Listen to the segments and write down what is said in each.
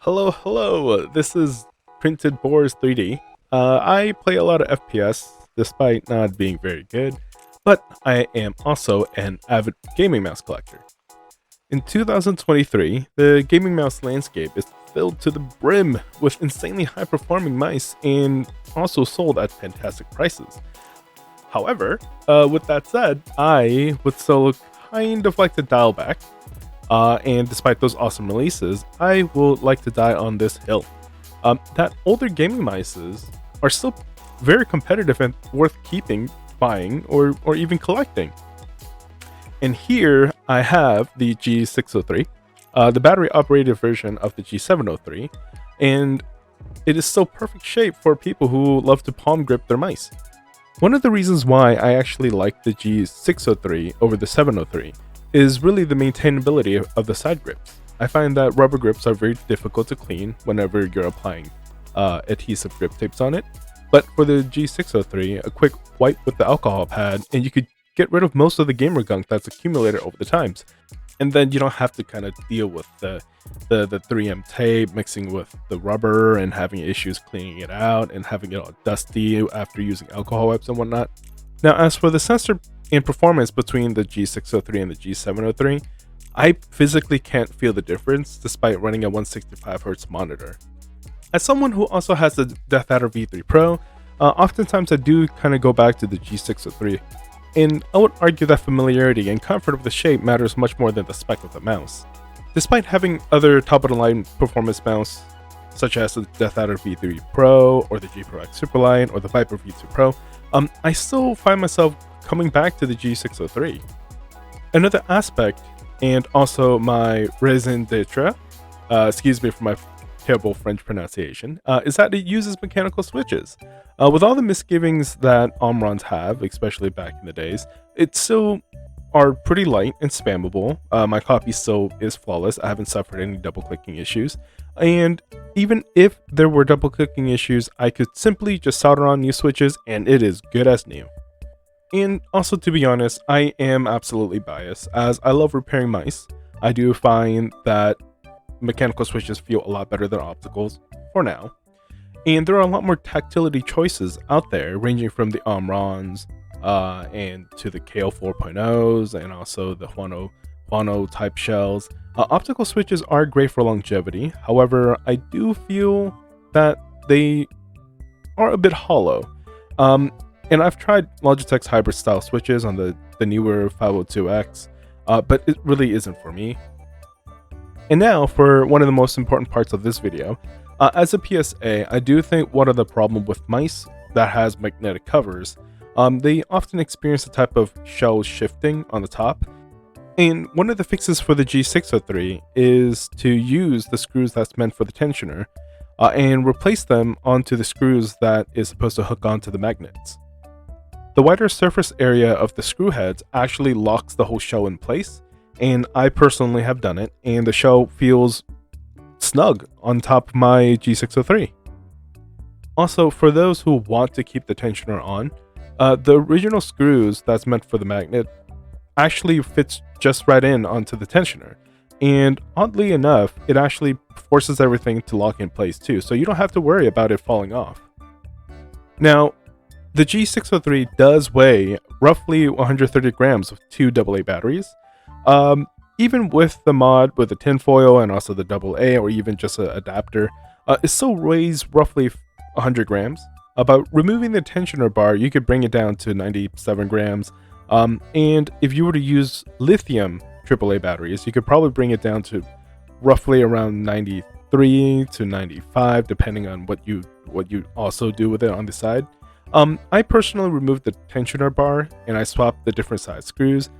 Hello. This is Printed Boars 3D. I play a lot of FPS, despite not being very good, but I am also an avid gaming mouse collector. In 2023, the gaming mouse landscape is filled to the brim with insanely high-performing mice and also sold at fantastic prices. However, with that said, I would still kind of like to dial back. And despite those awesome releases, I will like to die on this hill. That older gaming mices are still very competitive and worth keeping, buying, or even collecting. And here I have the G603, the battery operated version of the G703, and it is so perfect shape for people who love to palm grip their mice. One of the reasons why I actually like the G603 over the 703 is really the maintainability of the side grips. I find that rubber grips are very difficult to clean whenever you're applying adhesive grip tapes on it. But for the G603, a quick wipe with the alcohol pad and you could get rid of most of the gamer gunk that's accumulated over the times. And then you don't have to kind of deal with the 3M tape mixing with the rubber and having issues cleaning it out and having it all dusty after using alcohol wipes and whatnot. Now, as for the sensor and performance between the G603 and the G703, I physically can't feel the difference despite running a 165Hz monitor. As someone who also has the Death Adder V3 Pro, oftentimes I do kind of go back to the G603. And I would argue that familiarity and comfort of the shape matters much more than the spec of the mouse. Despite having other top-of-the-line performance mouse, such as the Death Adder V3 Pro, or the G Pro X Superline, or the Viper V2 Pro, I still find myself coming back to the G603. Another aspect, and also my raison d'etre, excuse me for my terrible French pronunciation, is that it uses mechanical switches. With all the misgivings that Omrons have, especially back in the days, it still are pretty light and spammable. My copy still is flawless. I haven't suffered any double clicking issues. And even if there were double clicking issues, I could simply just solder on new switches and it is good as new. And also, to be honest, I am absolutely biased as I love repairing mice. I do find that mechanical switches feel a lot better than opticals for now. And there are a lot more tactility choices out there, ranging from the Omrons and to the KO 4.0s and also the Huano type shells. Optical switches are great for longevity. However, I do feel that they are a bit hollow. And I've tried Logitech's hybrid style switches on the newer 502X, but it really isn't for me. And now for one of the most important parts of this video. As a PSA, I do think one of the problem with mice that has magnetic covers, they often experience a type of shell shifting on the top. And one of the fixes for the G603 is to use the screws that's meant for the tensioner and replace them onto the screws that is supposed to hook onto the magnets. The wider surface area of the screw heads actually locks the whole shell in place, and I personally have done it, and the shell feels snug on top of my G603. Also, for those who want to keep the tensioner on, the original screws that's meant for the magnet actually fits just right in onto the tensioner, and oddly enough, it actually forces everything to lock in place too, so you don't have to worry about it falling off. Now, the G603 does weigh roughly 130 grams with two AA batteries. Even with the mod with the tinfoil and also the AA or even just an adapter, it still weighs roughly 100 grams. But removing the tensioner bar, you could bring it down to 97 grams. And if you were to use lithium AAA batteries, you could probably bring it down to roughly around 93 to 95, depending on what you also do with it on the side. I personally removed the tensioner bar and I swapped the different size screws.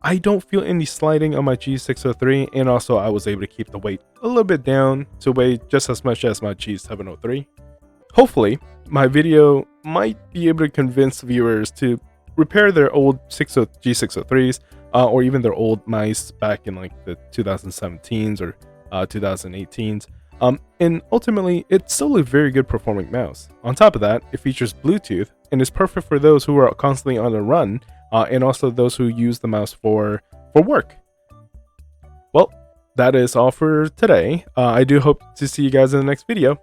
I don't feel any sliding on my G603, and also I was able to keep the weight a little bit down to weigh just as much as my G703. Hopefully, my video might be able to convince viewers to repair their old G603s or even their old mice back in like the 2017s or 2018s. And ultimately, it's still a very good performing mouse. On top of that, it features Bluetooth and is perfect for those who are constantly on the run and also those who use the mouse for work. Well, that is all for today. I do hope to see you guys in the next video.